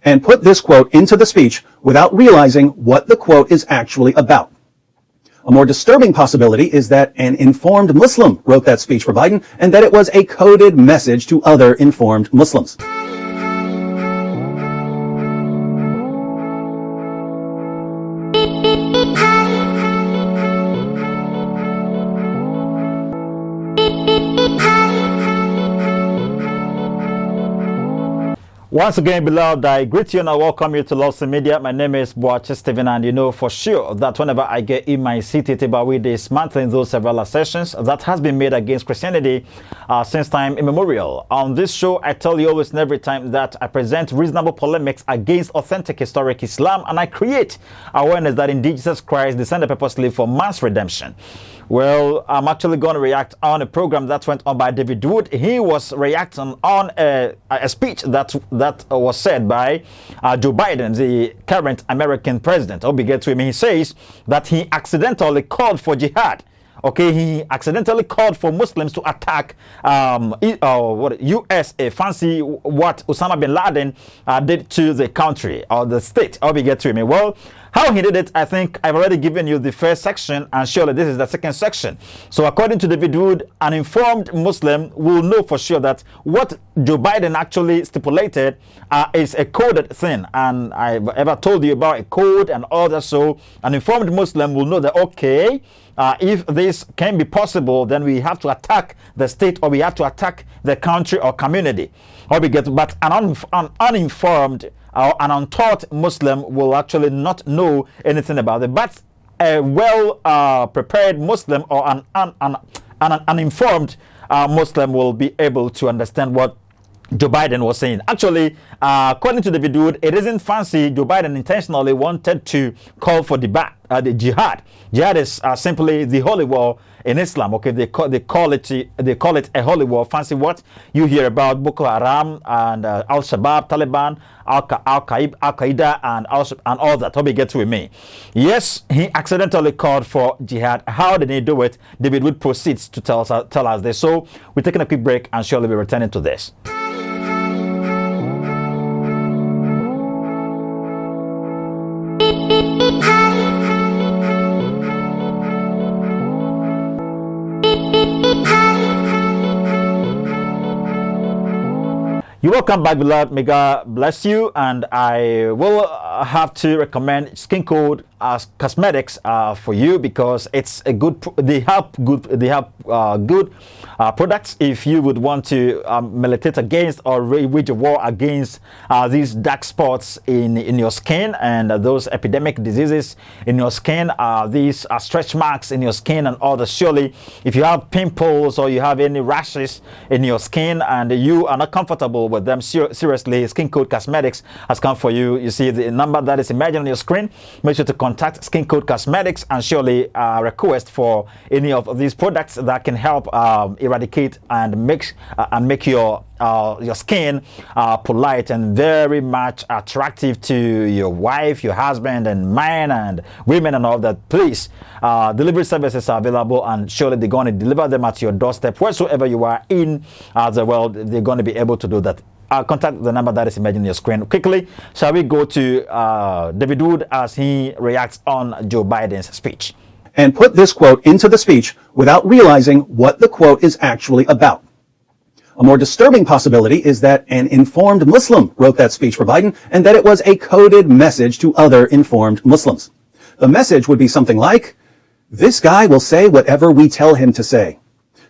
and put this quote into the speech without realizing what the quote is actually about. A more disturbing possibility is that an informed Muslim wrote that speech for Biden and that it was a coded message to other informed Muslims. Once again, beloved, I greet you and I welcome you to u.s.a Media. My name is Boache Stephen, and you know for sure that whenever I get in my city, we dismantling those several assertions that has been made against Christianity since time immemorial. On this show, I tell you always and every time that I present reasonable polemics against authentic historic Islam, and I create awareness that indeed Jesus Christ descended purposely for man's redemption. Well, I'm actually going to react on a program that went on by David Wood. He was reacting on a speech that was said by Joe Biden, the current American president. I'll be get to him. He says that he accidentally called for jihad. Okay, he accidentally called for Muslims to attack u.s.a. Fancy what Osama bin Laden did to the country or the state. I'll be get to him. Well, how he did it, I think I've already given you the first section, and surely this is the second section. So according to David Wood, an informed Muslim will know for sure that what Joe Biden actually stipulated is a coded thing. And I've ever told you about a code and all that. So an informed Muslim will know that, okay, if this can be possible, then we have to attack the state or we have to attack the country or community. But an uninformed or an untaught Muslim will actually not know anything about it. But a well-prepared Muslim or an uninformed Muslim will be able to understand what Joe Biden was saying. Actually, according to David Wood, it isn't fancy. Joe Biden intentionally wanted to call for the jihad. Jihad is simply the holy war in Islam. Okay, they call it a holy war. Fancy what you hear about Boko Haram and Al-Shabaab, Taliban, Al-Qaeda, and all that. Hope you get with me. Yes, he accidentally called for jihad. How did he do it? David Wood proceeds to tell us this. So we're taking a quick break and surely be returning to this. You're welcome back, beloved. May God bless you. And I will have to recommend Skin Code Cosmetics for you because it's a good. They have good products. If you would want to militate against or wage a war against these dark spots in your skin and those epidemic diseases in your skin, these stretch marks in your skin and all that. Surely, if you have pimples or you have any rashes in your skin and you are not comfortable with them, seriously, Skin Code Cosmetics has come for you. You see the number that is emerging on your screen. Make sure to contact Skin Code Cosmetics and surely request for any of these products that can help eradicate and make your skin polite and very much attractive to your wife, your husband, and men and women and all that. Please, delivery services are available, and surely they're going to deliver them at your doorstep wheresoever you are in the world. They're going to be able to do that. Contact the number that is emerging on your screen. Quickly, shall we go to David Wood as he reacts on Joe Biden's speech? And put this quote into the speech without realizing what the quote is actually about. A more disturbing possibility is that an informed Muslim wrote that speech for Biden and that it was a coded message to other informed Muslims. The message would be something like, "This guy will say whatever we tell him to say.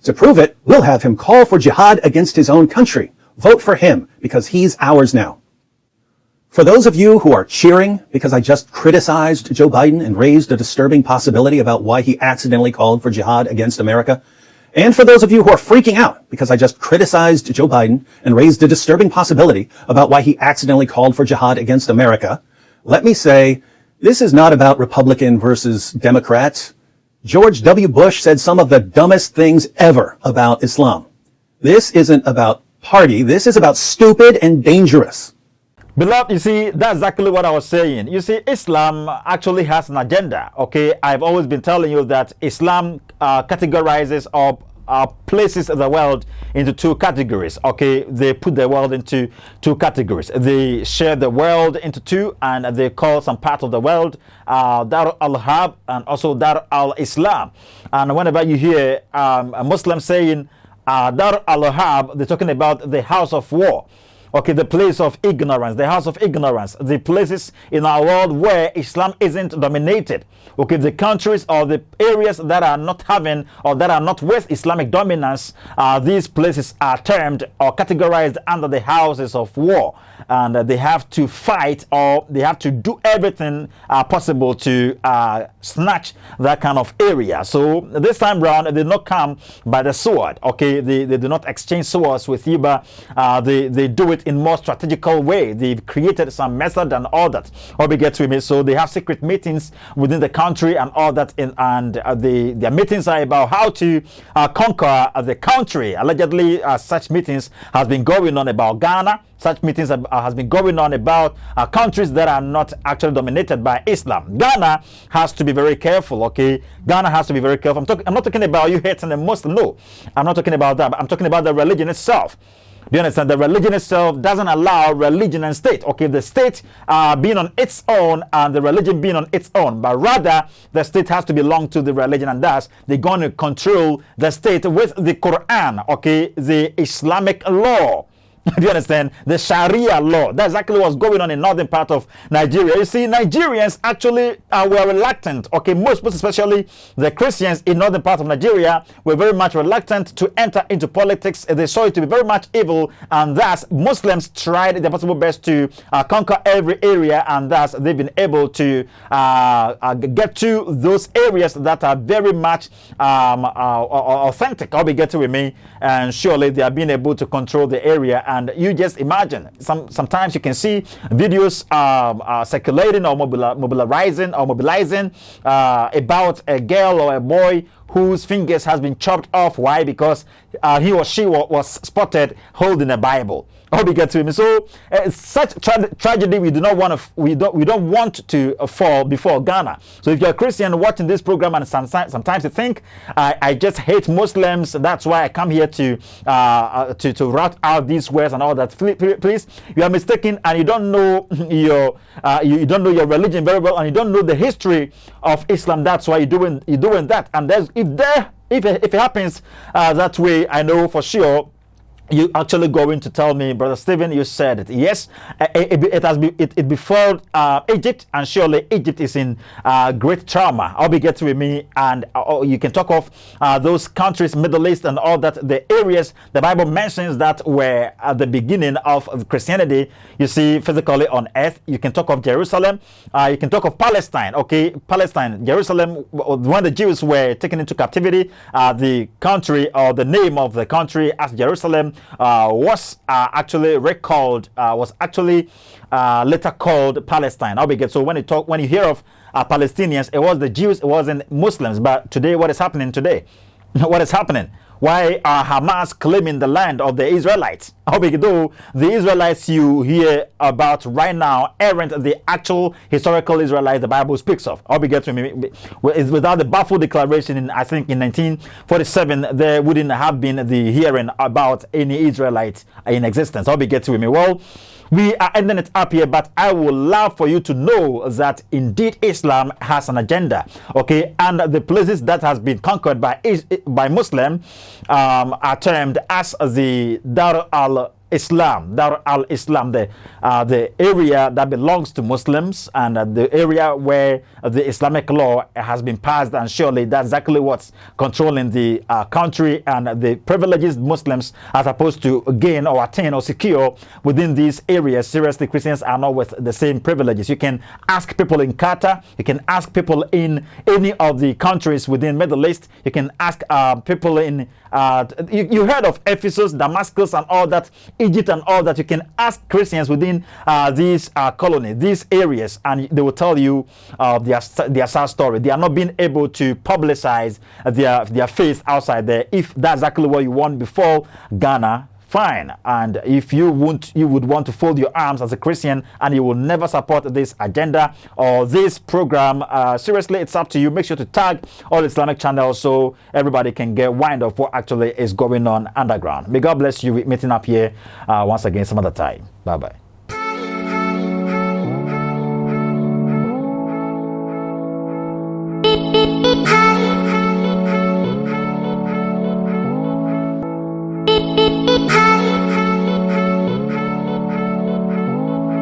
To prove it, we'll have him call for jihad against his own country. Vote for him because he's ours now." For those of you who are cheering because I just criticized Joe Biden and raised a disturbing possibility about why he accidentally called for jihad against America, and for those of you who are freaking out because I just criticized Joe Biden and raised a disturbing possibility about why he accidentally called for jihad against America, let me say, this is not about Republican versus Democrat. George W. Bush said some of the dumbest things ever about Islam. This isn't about party. This is about stupid and dangerous. Beloved, you see, that's exactly what I was saying. You see, Islam actually has an agenda, okay? I've always been telling you that Islam categorizes or places the world into two categories. Okay, they put the world into two categories. They share the world into two, and they call some part of the world Dar al-Harb and also Dar al-Islam. And whenever you hear a Muslim saying Dar al-Harb, they're talking about the house of war. Okay, the place of ignorance, the house of ignorance, the places in our world where Islam isn't dominated. Okay, the countries or the areas that are not having or that are not with Islamic dominance, these places are termed or categorized under the houses of war. And they have to fight, or they have to do everything possible to snatch that kind of area. So this time round, they did not come by the sword. Okay, they do not exchange swords with you, but they do it in more strategical way. They've created some method and all that. Or we get to me. So they have secret meetings within the country and all that, and their meetings are about how to conquer the country. Allegedly, such meetings has been going on about Ghana. Such meetings has been going on about countries that are not actually dominated by Islam. Ghana has to be very careful, okay? Ghana has to be very careful. I'm not talking about you hating a Muslim. No, I'm not talking about that. But I'm talking about the religion itself. Do you understand? The religion itself doesn't allow religion and state. Okay, the state being on its own and the religion being on its own. But rather, the state has to belong to the religion, and thus they're going to control the state with the Quran, okay, the Islamic law. Do you understand? The Sharia law. That's exactly what's going on in northern part of Nigeria. You see, Nigerians actually were reluctant. Okay, most especially the Christians in northern part of Nigeria were very much reluctant to enter into politics. They saw it to be very much evil, and thus Muslims tried their possible best to conquer every area, and thus they've been able to get to those areas that are very much authentic. I'll be getting with me, and surely they are being able to control the area. And you just imagine, sometimes you can see videos circulating or mobilizing about a girl or a boy whose fingers has been chopped off. Why? Because he or she was spotted holding a Bible. I hope you get to me. So such tragedy we don't want to fall before Ghana. So if you're a Christian watching this program and sometimes you think I just hate Muslims, that's why I come here to route out these words and all that. Please, you are mistaken, and you don't know you don't know your religion very well, and you don't know the history of Islam. That's why you're doing that. And if it happens that way, I know for sure you actually going to tell me, Brother Stephen, you said it. Yes, it befell Egypt, and surely Egypt is in great trauma. I'll be getting with me, and you can talk of those countries, Middle East and all that, the areas the Bible mentions that were at the beginning of Christianity, you see, physically on earth. You can talk of Jerusalem, you can talk of Palestine, okay, Palestine, Jerusalem. When the Jews were taken into captivity, the country, or the name of the country as Jerusalem, was actually recalled, was actually later called Palestine. So when you hear of Palestinians, it was the Jews, it wasn't Muslims. But today, what is happening today? What is happening? Why are Hamas claiming the land of the Israelites? How big though the Israelites you hear about right now aren't the actual historical Israelites the Bible speaks of. How big to me? Without the Balfour Declaration, I think in 1947, there wouldn't have been the hearing about any Israelites in existence. How big to me? Well, we are ending it up here, but I would love for you to know that indeed Islam has an agenda, okay? And the places that has been conquered by Muslim are termed as the Dar al-Islam, the area that belongs to Muslims, and the area where the Islamic law has been passed, and surely that's exactly what's controlling the country, and the privileges Muslims are supposed to gain or attain or secure within these areas. Seriously, Christians are not with the same privileges. You can ask people in Qatar, you can ask people in any of the countries within Middle East, you can ask people in you heard of Ephesus, Damascus and all that, Egypt and all that. You can ask Christians within these colonies, these areas, and they will tell you their sad story. They are not being able to publicize their faith outside there. If that's exactly what you want before Ghana, fine. And if you would want to fold your arms as a Christian and you will never support this agenda or this program, seriously, it's up to you. Make sure to tag all Islamic channels so everybody can get wind of what actually is going on underground. May God bless you. We're meeting up here once again some other time. Bye-bye.